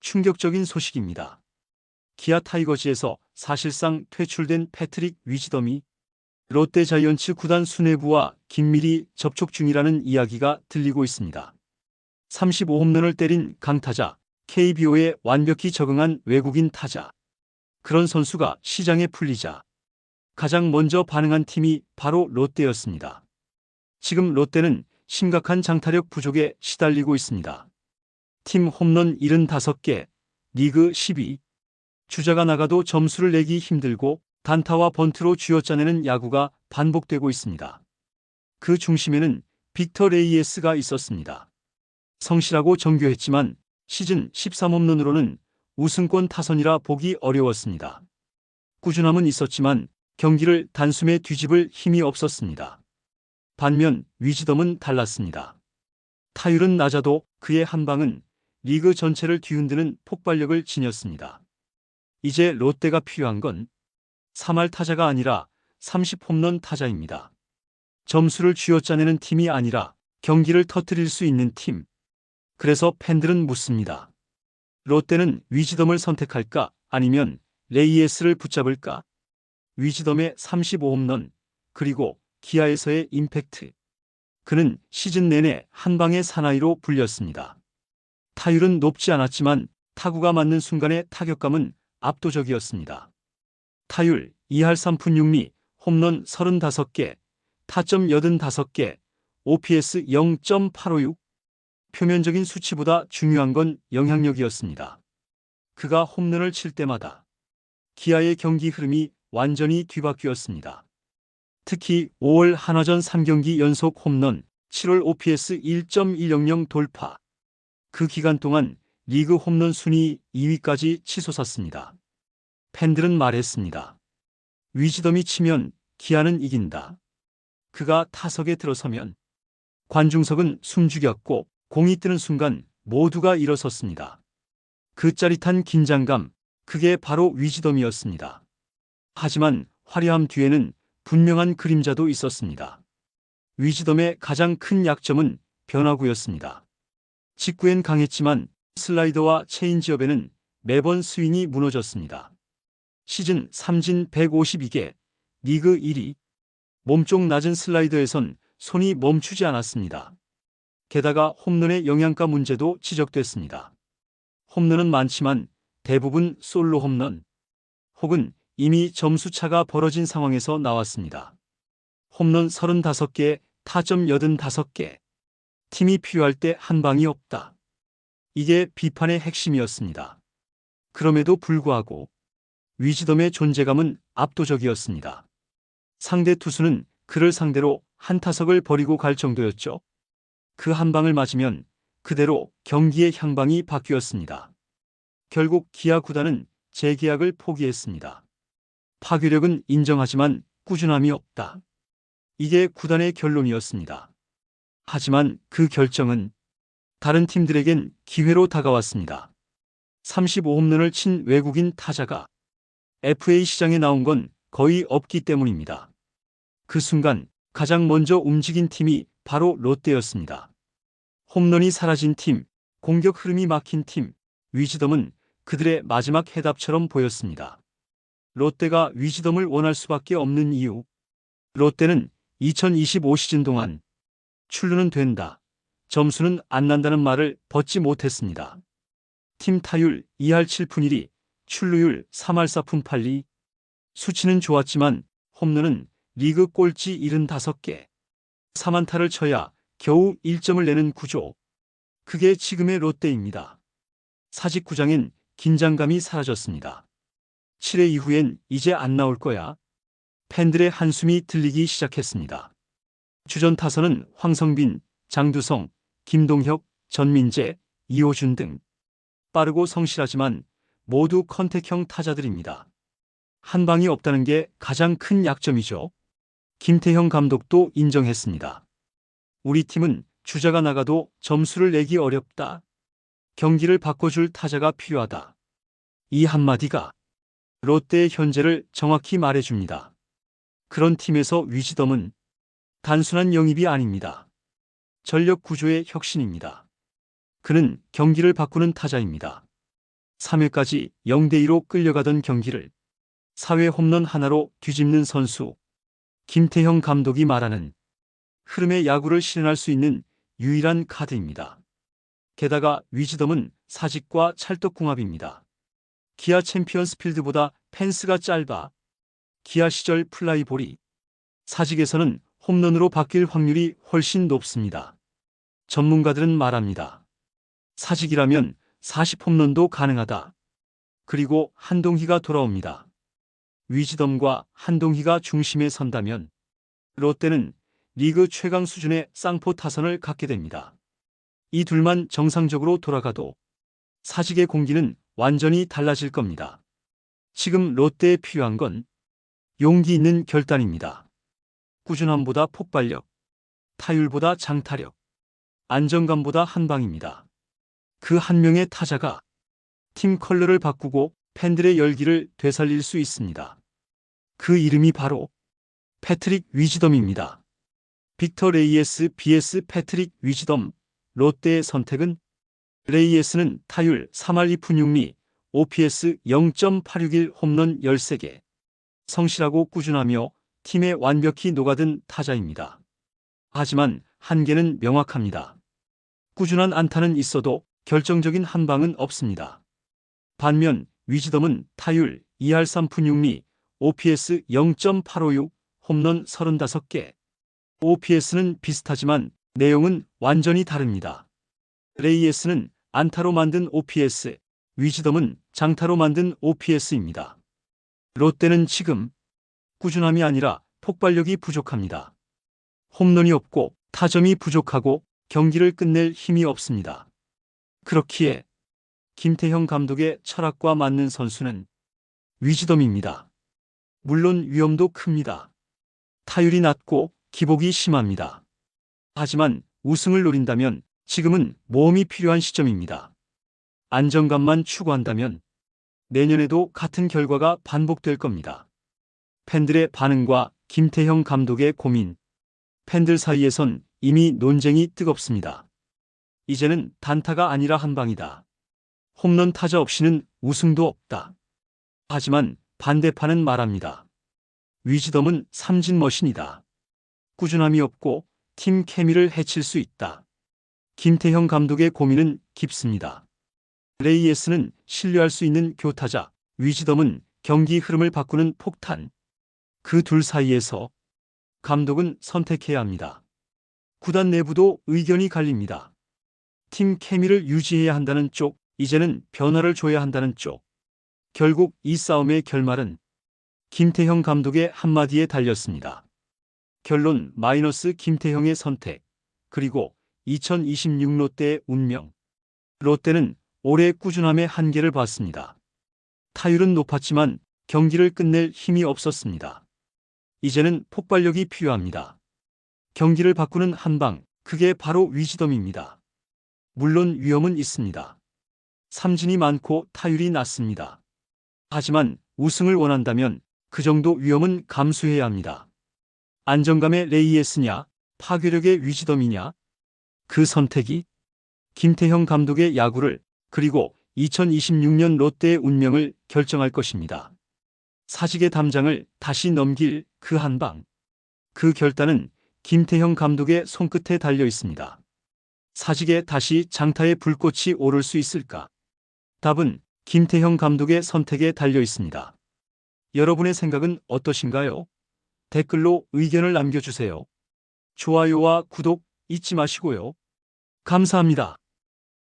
충격적인 소식입니다. 기아 타이거즈에서 사실상 퇴출된 패트릭 위즈덤이 롯데자이언츠 구단 수뇌부와 긴밀히 접촉 중이라는 이야기가 들리고 있습니다. 35홈런을 때린 강타자, KBO에 완벽히 적응한 외국인 타자. 그런 선수가 시장에 풀리자 가장 먼저 반응한 팀이 바로 롯데였습니다. 지금 롯데는 심각한 장타력 부족에 시달리고 있습니다. 팀 홈런 75개, 리그 10위. 주자가 나가도 점수를 내기 힘들고 단타와 번트로 쥐어짜내는 야구가 반복되고 있습니다. 그 중심에는 빅터 레이에스가 있었습니다. 성실하고 정교했지만 시즌 13홈런으로는 우승권 타선이라 보기 어려웠습니다. 꾸준함은 있었지만 경기를 단숨에 뒤집을 힘이 없었습니다. 반면 위즈덤은 달랐습니다. 타율은 낮아도 그의 한 방은 리그 전체를 뒤흔드는 폭발력을 지녔습니다. 이제 롯데가 필요한 건 3할 타자가 아니라 30홈런 타자입니다. 점수를 쥐어짜내는 팀이 아니라 경기를 터뜨릴 수 있는 팀. 그래서 팬들은 묻습니다. 롯데는 위즈덤을 선택할까 아니면 레이에스를 붙잡을까? 위즈덤의 35홈런 그리고 기아에서의 임팩트. 그는 시즌 내내 한 방의 사나이로 불렸습니다. 타율은 높지 않았지만 타구가 맞는 순간의 타격감은 압도적이었습니다. 타율 2할 3푼 6리, 홈런 35개, 타점 85개, OPS 0.856. 표면적인 수치보다 중요한 건 영향력이었습니다. 그가 홈런을 칠 때마다 기아의 경기 흐름이 완전히 뒤바뀌었습니다. 특히 5월 한화전 3경기 연속 홈런, 7월 OPS 1.100 돌파. 그 기간 동안 리그 홈런 순위 2위까지 치솟았습니다. 팬들은 말했습니다. 위즈덤이 치면 기아는 이긴다. 그가 타석에 들어서면 관중석은 숨죽였고 공이 뜨는 순간 모두가 일어섰습니다. 그 짜릿한 긴장감, 그게 바로 위즈덤이었습니다. 하지만 화려함 뒤에는 분명한 그림자도 있었습니다. 위즈덤의 가장 큰 약점은 변화구였습니다. 직구엔 강했지만 슬라이더와 체인지업에는 매번 스윙이 무너졌습니다. 시즌 3진 152개, 리그 1위. 몸쪽 낮은 슬라이더에선 손이 멈추지 않았습니다. 게다가 홈런의 영양가 문제도 지적됐습니다. 홈런은 많지만 대부분 솔로 홈런 혹은 이미 점수차가 벌어진 상황에서 나왔습니다. 홈런 35개, 타점 85개. 팀이 필요할 때 한 방이 없다. 이게 비판의 핵심이었습니다. 그럼에도 불구하고 위즈덤의 존재감은 압도적이었습니다. 상대 투수는 그를 상대로 한 타석을 버리고 갈 정도였죠. 그 한 방을 맞으면 그대로 경기의 향방이 바뀌었습니다. 결국 기아 구단은 재계약을 포기했습니다. 파괴력은 인정하지만 꾸준함이 없다. 이게 구단의 결론이었습니다. 하지만 그 결정은 다른 팀들에겐 기회로 다가왔습니다. 35홈런을 친 외국인 타자가 FA 시장에 나온 건 거의 없기 때문입니다. 그 순간 가장 먼저 움직인 팀이 바로 롯데였습니다. 홈런이 사라진 팀, 공격 흐름이 막힌 팀, 위즈덤은 그들의 마지막 해답처럼 보였습니다. 롯데가 위즈덤을 원할 수밖에 없는 이유. 롯데는 2025 시즌 동안 출루는 된다, 점수는 안 난다는 말을 벗지 못했습니다. 팀 타율 2할 7푼 1리, 출루율 3할 4푼 8리. 수치는 좋았지만 홈런은 리그 꼴찌 75개. 3안타를 쳐야 겨우 1점을 내는 구조. 그게 지금의 롯데입니다. 사직구장엔 긴장감이 사라졌습니다. 7회 이후엔 이제 안 나올 거야. 팬들의 한숨이 들리기 시작했습니다. 주전 타선은 황성빈, 장두성, 김동혁, 전민재, 이호준 등 빠르고 성실하지만 모두 컨택형 타자들입니다. 한 방이 없다는 게 가장 큰 약점이죠. 김태형 감독도 인정했습니다. 우리 팀은 주자가 나가도 점수를 내기 어렵다. 경기를 바꿔줄 타자가 필요하다. 이 한마디가 롯데의 현재를 정확히 말해줍니다. 그런 팀에서 위즈덤은 단순한 영입이 아닙니다. 전력 구조의 혁신입니다. 그는 경기를 바꾸는 타자입니다. 3회까지 0대2로 끌려가던 경기를 4회 홈런 하나로 뒤집는 선수 김태형 감독이 말하는 흐름의 야구를 실현할 수 있는 유일한 카드입니다. 게다가 위즈덤은 사직과 찰떡궁합입니다. 기아 챔피언스 필드보다 펜스가 짧아 기아 시절 플라이볼이 사직에서는 홈런으로 바뀔 확률이 훨씬 높습니다. 전문가들은 말합니다. 사직이라면 40홈런도 가능하다. 그리고 한동희가 돌아옵니다. 위즈덤과 한동희가 중심에 선다면 롯데는 리그 최강 수준의 쌍포 타선을 갖게 됩니다. 이 둘만 정상적으로 돌아가도 사직의 공기는 완전히 달라질 겁니다. 지금 롯데에 필요한 건 용기 있는 결단입니다. 꾸준함보다 폭발력, 타율보다 장타력, 안정감보다 한방입니다. 그 한 명의 타자가 팀 컬러를 바꾸고 팬들의 열기를 되살릴 수 있습니다. 그 이름이 바로 패트릭 위즈덤입니다. 빅터 레이에스 vs 패트릭 위즈덤. 롯데의 선택은 레이에스는 타율 3할 2푼 6리, OPS 0.861 홈런 13개. 성실하고 꾸준하며 팀에 완벽히 녹아든 타자입니다. 하지만 한계는 명확합니다. 꾸준한 안타는 있어도 결정적인 한방은 없습니다. 반면 위즈덤은 타율 2할 3푼 6리, OPS 0.856, 홈런 35개. OPS는 비슷하지만 내용은 완전히 다릅니다. 레이에스는 안타로 만든 OPS, 위즈덤은 장타로 만든 OPS입니다. 롯데는 지금 꾸준함이 아니라 폭발력이 부족합니다. 홈런이 없고 타점이 부족하고 경기를 끝낼 힘이 없습니다. 그렇기에 김태형 감독의 철학과 맞는 선수는 위즈덤입니다. 물론 위험도 큽니다. 타율이 낮고 기복이 심합니다. 하지만 우승을 노린다면 지금은 모험이 필요한 시점입니다. 안정감만 추구한다면 내년에도 같은 결과가 반복될 겁니다. 팬들의 반응과 김태형 감독의 고민. 팬들 사이에선 이미 논쟁이 뜨겁습니다. 이제는 단타가 아니라 한방이다. 홈런 타자 없이는 우승도 없다. 하지만 반대파는 말합니다. 위즈덤은 삼진 머신이다. 꾸준함이 없고 팀 케미를 해칠 수 있다. 김태형 감독의 고민은 깊습니다. 레이에스는 신뢰할 수 있는 교타자, 위즈덤은 경기 흐름을 바꾸는 폭탄. 그 둘 사이에서 감독은 선택해야 합니다. 구단 내부도 의견이 갈립니다. 팀 케미를 유지해야 한다는 쪽, 이제는 변화를 줘야 한다는 쪽. 결국 이 싸움의 결말은 김태형 감독의 한마디에 달렸습니다. 결론 마이너스 김태형의 선택, 그리고 2026 롯데의 운명. 롯데는 올해 꾸준함의 한계를 봤습니다. 타율은 높았지만 경기를 끝낼 힘이 없었습니다. 이제는 폭발력이 필요합니다. 경기를 바꾸는 한방, 그게 바로 위즈덤입니다. 물론 위험은 있습니다. 삼진이 많고 타율이 낮습니다. 하지만 우승을 원한다면 그 정도 위험은 감수해야 합니다. 안정감의 레이에스냐, 파괴력의 위즈덤이냐? 그 선택이 김태형 감독의 야구를, 그리고 2026년 롯데의 운명을 결정할 것입니다. 사직의 담장을 다시 넘길 그 한방. 그 결단은 김태형 감독의 손끝에 달려 있습니다. 사직에 다시 장타의 불꽃이 오를 수 있을까? 답은 김태형 감독의 선택에 달려 있습니다. 여러분의 생각은 어떠신가요? 댓글로 의견을 남겨주세요. 좋아요와 구독 잊지 마시고요. 감사합니다.